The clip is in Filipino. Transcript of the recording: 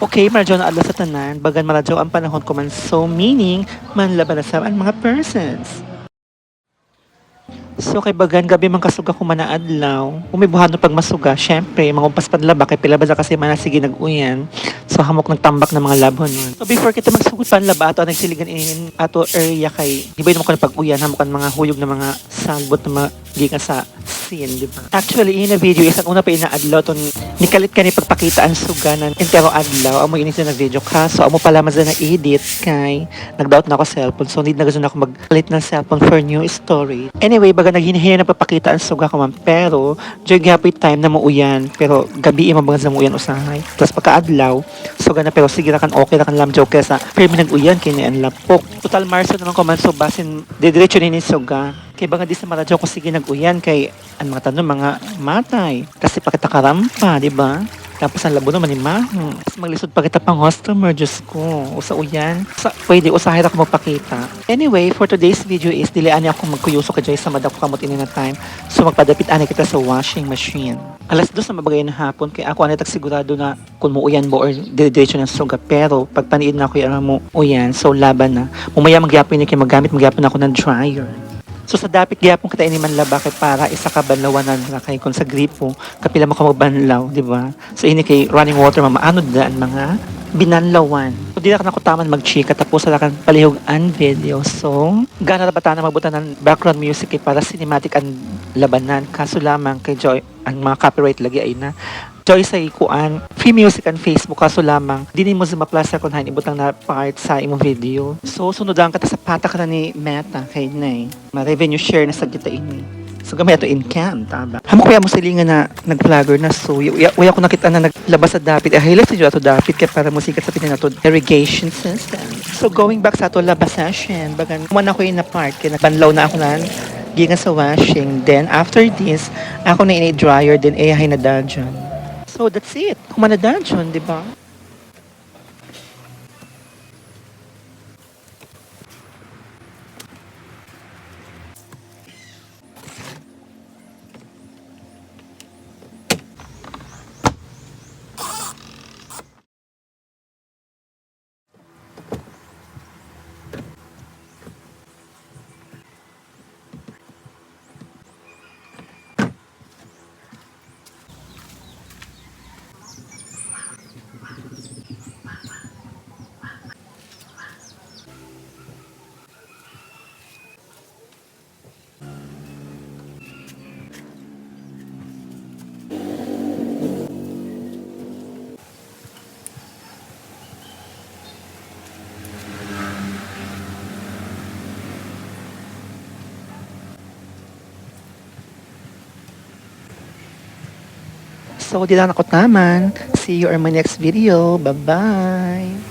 Okay, maradyo na adlaw sa tanan, bagan maradyo ang panahon ko man so meaning manlaban na sa ang mga persons. So kay bagan gabi man kasuga ko man na adlaw, umibuhat no pag masuga, syempre mangumpas padlaba kay pila ba kasi man sige nag-uyan. So hamok nagtambak ng mga labon nun. So before kita magsugod panlaba ato nagsiligan in ato area kay di ba mo kan pag-uyan hamok kan mga huyog na mga salbot na mga gikan sa scene, di ba? Actually, in a video, isang una pa ina-adlaw to nikalit ka ni pagpakita ang suganan entero adlaw. Amo inis na video ka. So, amo pala mas na edit kay nag-doubt na ako cellphone. So, need na gusto na ako magpalit ng cellphone for new story. Anyway, baga naghinahin na pagpakita ang suga ko man. Pero, during happy time na mauyan. Pero, gabi mabagas na mauyan usahay. Tapos pagka-adlaw, suga na pero sige na kan okay na kan lam joke sa pero nag-uyan kini ang lapok. Total Marso naman ko man so basin didiretso ni suga. Kay banga di sa maradyo ko sige nag-uyan kay ang mga tanong mga matay. Kasi pakita karampa, di ba? Tapos ang labo naman ni Mahu. Tapos maglisod pa kita pang customer, Diyos ko. Usa uyan. Pwede, usahin ako magpakita. Anyway, for today's video is, dilian niya ako magkuyuso ka Joy sa madak ko kamot ini na time. So magpadapit ani kita sa washing machine. Alas 2 na mabagay na hapon, kaya ako anitag sigurado na kung muuyan mo or diretso ng suga. Pero pag paniid na ako yung mo uyan, so laban na. Mumaya magyapon ni kay magyapon ako ng dryer. So sa dapit gyapon kita ini manlaba kay para isa ka banlawanan na kay kon sa gripo kapila mo ka magbanlaw, di ba? So ini kay running water mamaanod daan mga binanlawan. So di na ka nakutaman magchika tapos sa kan palihog ang video. So gana ra bata na magbutan ng background music kay para cinematic ang labanan kaso lamang kay Joy ang mga copyright lagi ay na Joy sa ikuan, free music and Facebook kaso lamang, dinin mo sa maplaster kung hain ibutang na part sa imong video. So, sunodan ka ta sa pata ka na ni Meta kay Nay. Ma-revenue share na sa kita ini. So, gamay ito in cam, taba. Hamo kaya mo silingan na nag-vlogger na so, uya ko nakita na naglabas sa dapit. Highlight sa ato dapit kaya para musikat sa pinan nato irrigation system. So, going back sa ato labas session, bagan, kuman ako in na part, kaya nagbanlaw na ako nan gigan sa washing. Then, after this, ako na ini-dryer, then ayahay na dyan. So that's it. Kumanadaan yun, di ba? So, di lang ako taman. See you on my next video. Bye-bye!